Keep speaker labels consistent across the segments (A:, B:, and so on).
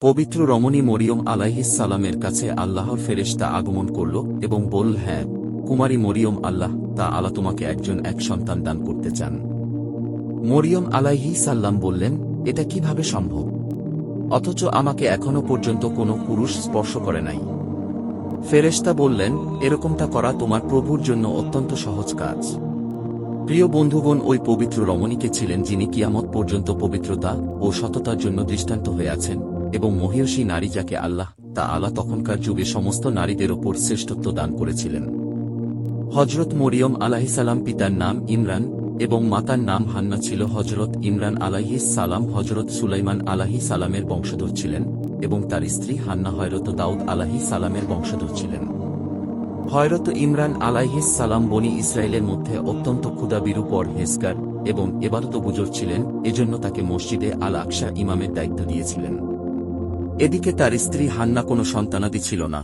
A: পবিত্র রমণী মরিয়ম আলাইহিস সালামের কাছে আল্লাহর ফেরেশতা আগমন করল এবং বলল, হ্যাঁ কুমারী মরিয়ম, আল্লাহ তাআলা তোমাকে এক সন্তান দান করতে চান। মরিয়ম আলাইহিস সালাম বললেন, এটা কিভাবে সম্ভব? অথচ আমাকে এখনো পর্যন্ত কোনো পুরুষ স্পর্শ করে নাই। ফেরেশতা বললেন, এরকমটা করা তোমার প্রভুর জন্য অত্যন্ত সহজ কাজ। প্রিয় বন্ধুগণ, ওই পবিত্র রমণীকে ছিলেন যিনি কিয়ামত পর্যন্ত পবিত্রতা ও সততার জন্য দৃষ্টান্ত হয়ে আছেন, এবং মহিয়সী নারী যাকে আল্লাহ তাআলা তখনকার যুগে সমস্ত নারীদের ওপর শ্রেষ্ঠত্ব দান করেছিলেন। হযরত মরিয়ম আলাইহিসসালাম পিতার নাম ইমরান এবং মাতার নাম হান্না ছিল। হযরত ইমরান আলাইহিস সালাম হযরত সুলাইমান আলাইহিস সালামের বংশধর ছিলেন এবং তার স্ত্রী হান্না হযরত দাউদ আলাইহিস সালামের বংশধর ছিলেন। হযরত ইমরান আলাইহিস সালাম বনী ইসরায়েলের মধ্যে অত্যন্ত ক্ষুধাবিরূপ পরহেজগার এবং ইবাদতগুজর ছিলেন, এজন্য তাকে মসজিদে আল আকসা ইমামের দায়িত্ব দিয়েছিলেন। এদিকে তার স্ত্রী হান্না কোনো সন্তানাদি ছিল না।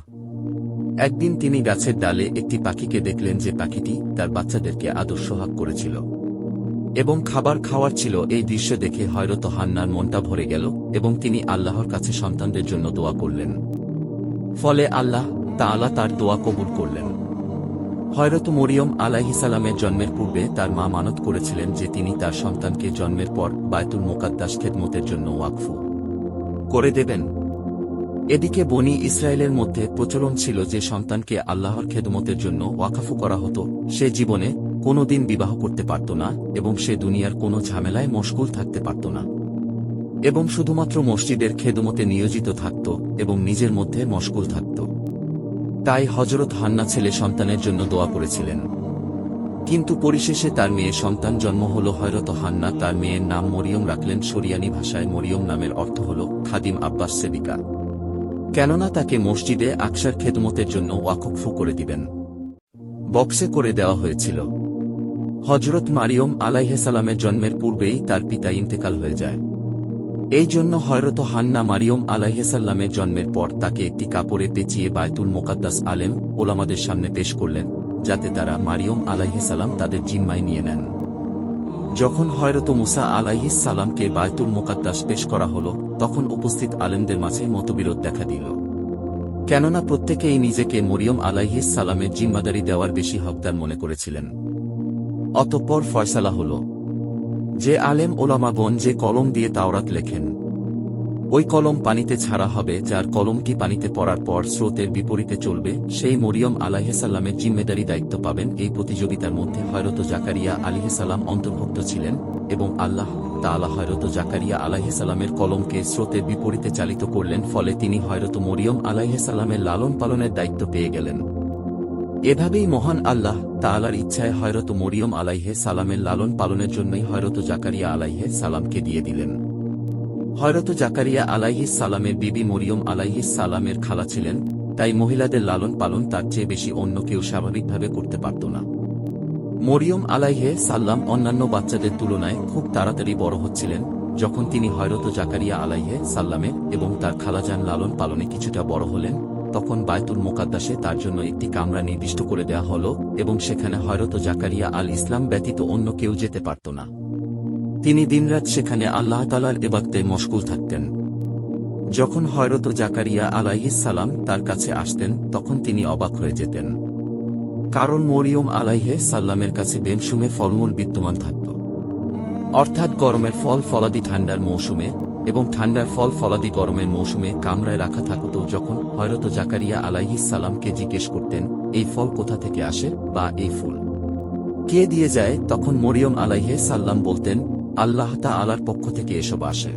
A: একদিন তিনি গাছের ডালে একটি পাখিকে দেখলেন যে পাখিটি তার বাচ্চাদেরকে আদর সোহাগ করেছিল এবং খাবার খাওয়ার ছিল। এই দৃশ্য দেখে হযরত হান্নার মনটা ভরে গেল এবং তিনি আল্লাহর কাছে সন্তানদের জন্য দোয়া করলেন। ফলে আল্লাহ তাআলা তার দোয়া কবুল করলেন। হযরত মরিয়ম আলাইহিস সালামের জন্মের পূর্বে তার মা মানত করেছিলেন যে তিনি তার সন্তানকে জন্মের পর বায়তুল মুকাদ্দাস খেদমতের জন্য ওয়াকফ করে দেবেন। এদিকে বনী ইসরায়েলের মধ্যে প্রচলন ছিল যে সন্তানকে আল্লাহর খেদমতের জন্য ওয়াকফ করা হতো। সে জীবনে কোনোদিন বিবাহ করতে পারত না এবং সে দুনিয়ার কোনো ঝামেলায় মশগুল থাকতে পারত না এবং শুধুমাত্র মসজিদের খেদমতে নিয়োজিত থাকত এবং নিজের মধ্যে মশগুল থাকত। তাই হযরত হান্না ছেলে সন্তানের জন্য দোয়া করেছিলেন, কিন্তু পরিশেষে তার মেয়ে সন্তান জন্ম হল। হযরত হান্না তার মেয়ের নাম মরিয়ম রাখলেন। শরিয়ানি ভাষায় মরিয়ম নামের অর্থ হল খাদিম আব্বাস সেবিকা, কেননা তাকে মসজিদে আকসার খেদমতের জন্য ওয়াকফ করে দিবেন বক্সে করে দেওয়া হয়েছিল। হযরত মারিয়ম আলাইহিস সালামের জন্মের পূর্বেই তার পিতা ইন্তেকাল হয়ে যায়। এই জন্য হযরত হান্না মারিয়ম আলাইহিস সালামের জন্মের পর তাকে একটি কাপড়ে পেঁচিয়ে বায়তুল মুকাদ্দাস আলেম ওলামাদের সামনে পেশ করলেন, যাতে তারা মারিয়ম আলাইহিস সালাম তাদের জিম্মায় নিয়ে নেন। যখন হযরত মুসা আলাইহিস সালামকে বায়তুল মুকাদ্দাস পেশ করা হল, তখন উপস্থিত আলেমদের মাঝে মতবিরোধ দেখা দিল, কেননা প্রত্যেকেই নিজেকে মরিয়ম আলাইহিস সালামের জিম্মাদারি দেওয়ার বেশি হকদার মনে করেছিলেন। অতঃপর ফয়সালা হল যে আলেম ওলামাগণ যে কলম দিয়ে তাওরাত লেখেন, ওই কলম পানিতে ছাড়া হবে। যার কলমটি পানিতে পড়ার পর স্রোতের বিপরীতে চলবে, সেই মরিয়ম আলাইহিস সালামের জিম্মেদারি দায়িত্ব পাবেন। এই প্রতিযোগিতার মধ্যে হযরত জাকারিয়া আলাইহিস সালাম অন্তর্ভুক্ত ছিলেন এবং আল্লাহ তাআলা হযরত জাকারিয়া আলাইহিস সালামের কলমকে স্রোতের বিপরীতে চালিত করলেন। ফলে তিনি হযরত মরিয়ম আলাইহিস সালামের লালন পালনের দায়িত্ব পেয়ে গেলেন। এভাবেই মহান আল্লাহ তাআলার ইচ্ছায় হযরত মরিয়ম আলাইহিস সালামের লালন পালনের জন্যই হযরত জাকারিয়া আলাইহিস সালামকে দিয়ে দিলেন। হযরত জাকারিয়া আলাইহিস সালামের বিবি মরিয়ম আলাইহিস সালামের খালা ছিলেন, তাই মহিলাদের লালন পালন তার চেয়ে বেশি অন্য কেউ স্বাভাবিকভাবে করতে পারত না। মরিয়ম আলাইহিস সালাম অন্যান্য বাচ্চাদের তুলনায় খুব তাড়াতাড়ি বড় হচ্ছিলেন। যখন তিনি হযরত জাকারিয়া আলাইহিস সালামের এবং তার খালাজান লালন পালনে কিছুটা বড় হলেন, তখন বায়তুল মুকাদ্দাসে তার জন্য একটি কামরা নির্দিষ্ট করে দেওয়া হল এবং সেখানে হযরত জাকারিয়া আল ইসলাম ব্যতীত অন্য কেউ যেতে পারত না। তিনি দিনরাত সেখানে আল্লাহ তাআলার ইবাদতে মশগুল থাকতেন। যখন হযরত জাকারিয়া আলাইহিস সালাম তার কাছে আসতেন, তখন তিনি অবাক হয়ে যেতেন, কারণ মরিয়ম আলাইহিস সালামের কাছে বেমসুমে ফলমূল বিদ্যমান থাকত, অর্থাৎ গরমের ফল ফলাদি ঠান্ডার মৌসুমে এবং ঠান্ডার ফল ফলাদি গরমের মৌসুমে কামরায় রাখা থাকত। যখন হযরত জাকারিয়া আলাইহিস সালামকে জিজ্ঞেস করতেন এই ফল কোথা থেকে আসে বা এই ফুল কে দিয়ে যায়, তখন মরিয়ম আলাইহিস সালাম বলতেন, আল্লাহ তাআলার পক্ষ থেকে এসব আসে।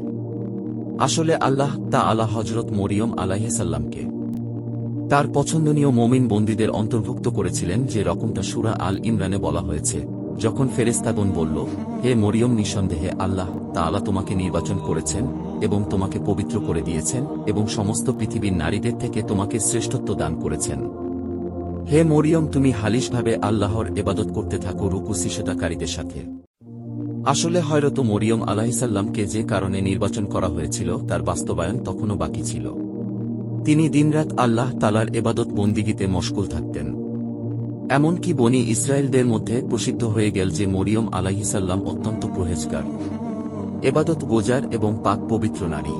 A: আসলে আল্লাহ তাআলা হযরত মরিয়ম আলাইহিস সালামকে তার পছন্দনীয় মুমিন বন্দীদের অন্তর্ভুক্ত করেছিলেন, যে রকমটা সূরা আল ইমরানে বলা হয়েছে। যখন ফেরেশতাগণ বলল, হে মরিয়ম, নিঃসন্দেহে আল্লাহ তাআলা তোমাকে নির্বাচন করেছেন এবং তোমাকে পবিত্র করে দিয়েছেন এবং সমস্ত পৃথিবীর নারীদের থেকে তোমাকে শ্রেষ্ঠত্ব দান করেছেন। হে মরিয়ম, তুমি হালিশভাবে আল্লাহর ইবাদত করতে থাকো রুকু সিজদাকারীদের সাথে। আসলে হযরত মরিয়ম আলাইহিস সালামকে যে কারণে নির্বাচন করা হয়েছিল তার বাস্তবায়ন তখনও বাকি ছিল। তিনি দিনরাত আল্লাহ তাআলার ইবাদত বন্দিগিতে মশগুল থাকতেন। এমনকি বনী ইসরায়েলদের মধ্যে প্রসিদ্ধ হয়ে গেল যে মরিয়ম আলাইহিস সালাম অত্যন্ত পরহেজগার, ইবাদত গোজার এবং পাক পবিত্র নারী।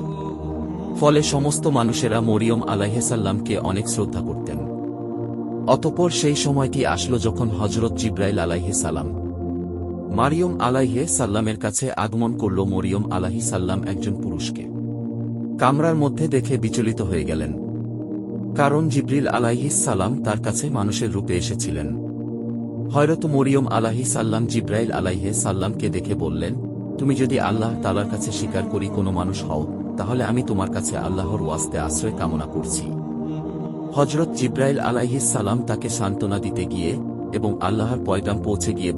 A: ফলে সমস্ত মানুষেরা মরিয়ম আলাইহিসাল্লামকে অনেক শ্রদ্ধা করতেন। অতঃপর সেই সময়টি আসলো যখন হযরত জিবরাইল আলাইহিসাল্লাম মারিয়ম আলাইহিসাল্লামের কাছে আগমন করল। মরিয়ম আলাইহিসাল্লাম একজন পুরুষকে কামরার মধ্যে দেখে বিচলিত হয়ে গেলেন, কারণ জিবরিল আলাইহিসসালাম তার কাছে মানুষের রূপে এসেছিলেন। হযরত মরিয়ম আলাইহিসসালাম জিবরাইল আলাইহিসসালামকে দেখে বললেন, তুমি যদি আল্লাহ তাআলার কাছে স্বীকার করি কোনো মানুষ হও, তাহলে আমি তোমার কাছে আল্লাহর ওয়াস্তে আশ্রয় কামনা করছি। হযরত জিবরাইল আলাইহিসসালাম তাকে সান্ত্বনা দিতে গিয়ে এবং আল্লাহর পয়গাম পৌঁছে গিয়ে